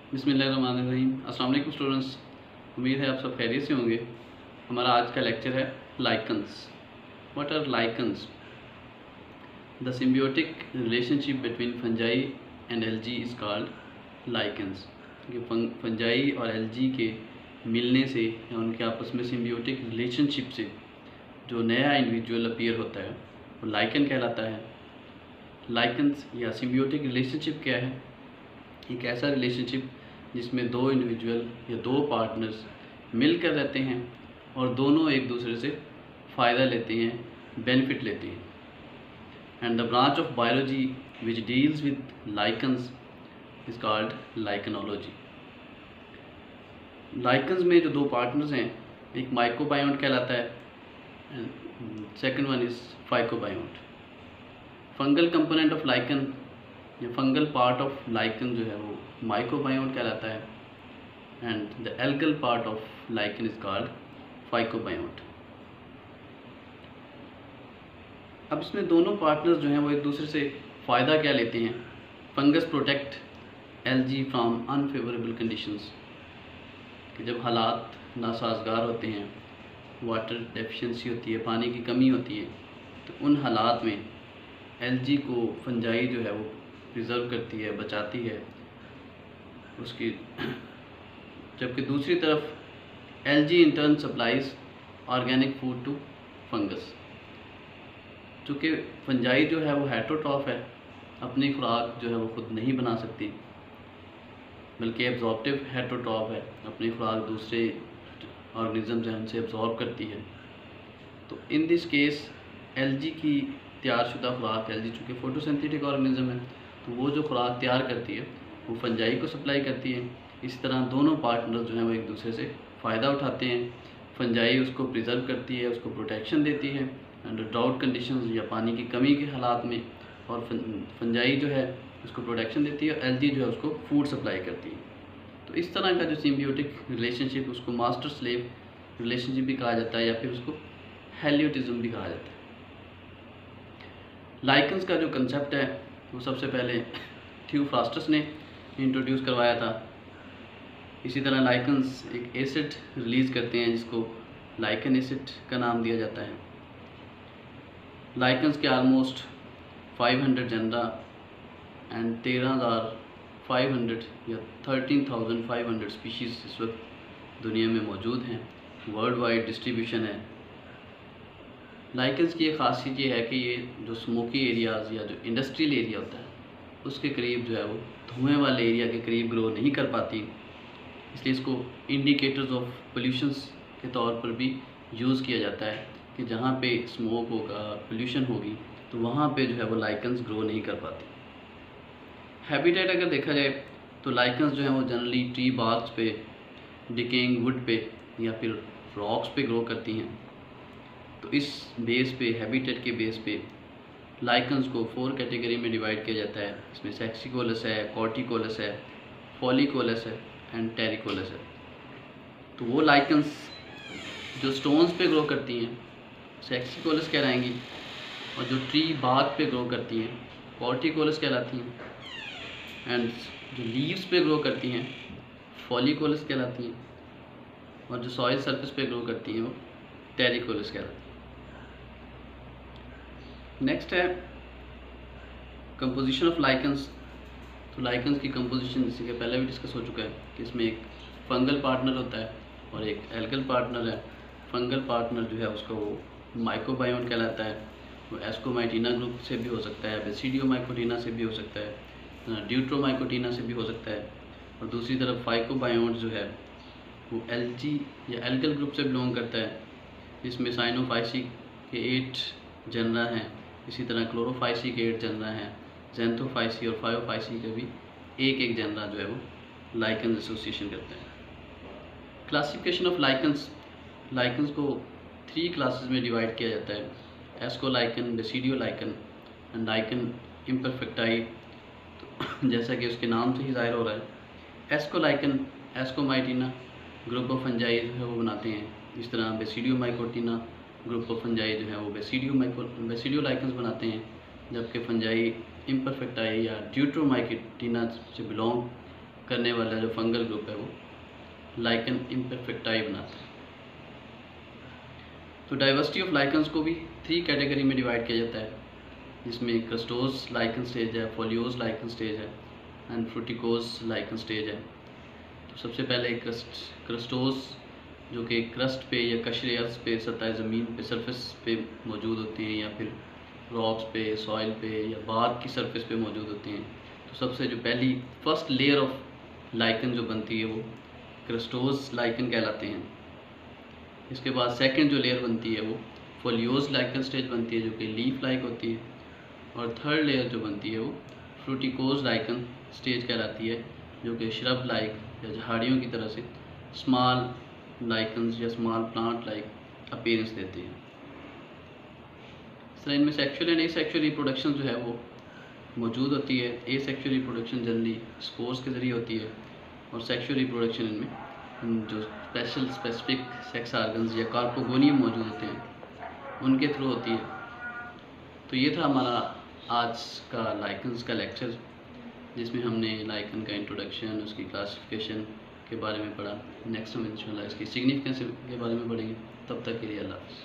बिस्मिल्लाहिर्रहमानिर्रहीम। अस्सलाम वालेकुम स्टूडेंट्स, उम्मीद है आप सब खैरियत से होंगे। हमारा आज का लेक्चर है lichens. What are lichens? The symbiotic relationship between fungi and algae is called lichens. Fungi और एल्गी के मिलने से या उनके आपस में सिम्बियोटिक रिलेशनशिप से जो नया इंडिविजुअल अपीयर होता है वो लाइकन कहलाता है। लाइकन्स या सिम्बियोटिक रिलेशनशिप क्या है? एक ऐसा रिलेशनशिप जिसमें दो इंडिविजुअल या दो पार्टनर्स मिलकर रहते हैं और दोनों एक दूसरे से फ़ायदा लेते हैं, बेनिफिट लेते हैं। And the branch of biology which deals with lichens is called lichenology. Lichens में जो दो पार्टनर्स हैं, एक माइक्रोबायोन्ट कहलाता है and second one is phycobiont. Fungal component of lichen या फंगल पार्ट ऑफ लाइकन जो है वो माइक्रोबायोन्ट कहलाता है and the algal part of lichen is called phycobiont. अब इसमें दोनों पार्टनर्स जो हैं वो एक दूसरे से फ़ायदा क्या लेते हैं? Fungus protect algae from unfavourable conditions, कि जब हालात नासाजगार होते हैं, वाटर डेफिशिएंसी होती है, पानी की कमी होती है, तो उन हालात में एल्गी को फंजाई जो है वो प्रिजर्व करती है, बचाती है उसकी। जबकि दूसरी तरफ algae in turn supplies organic food to fungus. चूँकि फंजाई जो है वो हेटरोट्रॉफ है, अपनी खुराक जो है वो खुद नहीं बना सकती, बल्कि एब्जॉर्प्टिव हेटरोट्रॉफ है, अपनी खुराक दूसरे ऑर्गेनिज्म से हमसे एब्जॉर्ब करती है। तो इन दिस केस एल्गी की तैयारशुदा खुराक, एल्गी चूँकि फोटोसिंथेटिक ऑर्गेनिज्म है, तो वो जो खुराक तैयार करती है वो फंजाई को सप्लाई करती है। इस तरह दोनों पार्टनर्स जो हैं वो एक दूसरे से फ़ायदा उठाते हैं। फंजाई उसको प्रिजर्व करती है, उसको प्रोटेक्शन देती है अंडर ड्राउट कंडीशंस या पानी की कमी के हालात में, और फंजाई जो है उसको प्रोटेक्शन देती है और एल्गी जो है उसको फूड सप्लाई करती है। तो इस तरह का जो सिम्बियोटिक रिलेशनशिप, उसको मास्टर स्लेव रिलेशनशिप भी कहा जाता है या फिर उसको हेलियोटिज्म भी कहा जाता है। लाइकन्स का जो कंसेप्ट है वो सबसे पहले थियोफ्रास्टस ने इंट्रोड्यूस करवाया था। इसी तरह लाइकन्स एक एसिड रिलीज़ करते हैं जिसको लाइकन एसिड का नाम दिया जाता है। लाइकन्स के ऑलमोस्ट 500 जनरा एंड 13,500 या 13,500 स्पीशीज़ इस वक्त दुनिया में मौजूद हैं। वर्ल्ड वाइड डिस्ट्रीब्यूशन है। लाइकन्स की एक खासियत ये है कि ये जो स्मोकी एरियाज़ या जो इंडस्ट्रियल एरिया होता है उसके करीब जो है वो धुएँ वाले एरिया के करीब ग्रो नहीं कर पाती, इसलिए इसको इंडिकेटर्स ऑफ पोल्यूशंस के तौर पर भी यूज़ किया जाता है कि जहाँ पे स्मोक होगा, पोल्यूशन होगी, तो वहाँ पे जो है वो लाइकन्स ग्रो नहीं कर पाती। हैबिटेट अगर देखा जाए तो लाइकन्स जो हैं वो जनरली ट्री बार्क्स पे, डिकेइंग वुड पे या फिर रॉक्स पे ग्रो करती हैं। तो इस बेस पे, हैबिटेट के बेस पे लाइकन्स को 4 कैटेगरी में डिवाइड किया जाता है। इसमें सेक्सिकोलस है, कॉर्टिकोलस है, फॉलिकोलस है एंड टेरिकोलस है। तो वो लाइकन्स जो स्टोन्स पे ग्रो करती हैं सेक्सिकोलस कहलाएंगी, और जो ट्री बार्क पे ग्रो करती हैं कॉर्टिकोलस कहलाती हैं, एंड जो लीव्स पे ग्रो करती हैं फॉलिकोलस कहलाती हैं, और जो सॉइल सरफेस पे ग्रो करती हैं वो टेरिकोलस कहलाती हैं। नेक्स्ट है कंपोजिशन ऑफ लाइकन्स। तो लाइकन्स की कंपोजिशन जैसे कि पहले भी डिस्कस हो चुका है कि इसमें एक फंगल पार्टनर होता है और एक एल्गल पार्टनर है। फंगल पार्टनर जो है उसका वो माइक्रोबायोन्ट कहलाता है। वो एस्कोमाइटिना ग्रुप से भी हो सकता है, बेसिडियोमाइकोटिना से भी हो सकता है, ड्यूट्रोमाइकोटिना से भी हो सकता है। और दूसरी तरफ फाइकोबायोन्ट जो है वो एल्गी या एल्गल ग्रुप से बिलोंग करता है, जिसमें साइनोफाइसी के 8 जनरा हैं। इसी तरह क्लोरोफाइसी के 8 जनरा हैं, जेंथोफाइसी और फायोफाइसी के भी एक जनरा जो है वो लाइकन एसोसिएशन करते हैं। Classification of lichens. लाइकन्स को 3 क्लासेस में डिवाइड किया जाता है: एस्कोलाइकन, बेसिडियोलाइकन एंड लाइकन इम्परफेक्टाई। तो जैसा कि उसके नाम से ही जाहिर हो रहा है, एस्कोलाइकन एस्कोमाइटिना ग्रुप ऑफ फंजाई जो है वो बनाते हैं। इस तरह बेसिडियोमाइकोटिना ग्रुप ऑफ फंजाई जो है वो बेसिडियोलाइकन्स बनाते हैं, जबकि फंजाई इम्परफेक्टाई या ड्यूट्रोमाइकोटिना से बिलोंग करने वाला जो फंगल ग्रुप है वो लाइकन इम्परफेक्टाई बनाता है। तो डाइवर्सिटी ऑफ लाइकन्स को भी 3 कैटेगरी में डिवाइड किया जाता है, जिसमें क्रस्टोस लाइकन स्टेज है, फोलियोस लाइकन स्टेज है एंड फ्रूटिकोस लाइकन स्टेज है। तो सबसे पहले क्रस्टोस जो कि क्रस्ट पे या कशरे अर्थ पे, सतह ज़मीन पे, सरफेस पे मौजूद होते हैं, या फिर रॉक्स पे, सॉइल पे या बाग की सरफेस पे मौजूद होते हैं। तो सबसे जो पहली फर्स्ट लेयर ऑफ लाइकन जो बनती है वो क्रस्टोस लाइकन कहलाते हैं। इसके बाद सेकंड जो लेयर बनती है वो फोलियोस लाइकन स्टेज बनती है, जो कि लीफ लाइक होती है। और थर्ड लेयर जो बनती है वो फ्रूटिकोस लाइकन स्टेज कहलाती है, जो कि श्रब लाइक या झाड़ियों की तरह से स्मॉल लाइकन्स या स्मॉल प्लांट लाइक अपीयरेंस देते हैं। इस तरह इनमें सेक्शुअल एंड एसेक्शुअल रिप्रोडक्शन जो है वो मौजूद होती है। एसेक्शुअल रिप्रोडक्शन जनरली स्पोर्स के ज़रिए होती है, और सेक्शुअल रिप्रोडक्शन इनमें जो स्पेसिफिक सेक्स आर्गन्स या कार्पोगोनियम मौजूद होते हैं उनके थ्रू होती है। तो ये था हमारा आज का लाइकन्स का लेक्चर, जिसमें हमने लाइकन का इंट्रोडक्शन, उसकी क्लासिफिकेशन के बारे में पढ़ा। नेक्स्ट हम इंशाल्लाह इसकी सिग्निफिकेंस के बारे में पढ़ेंगे। तब तक के लिए अल्लाह हाफ़िज़।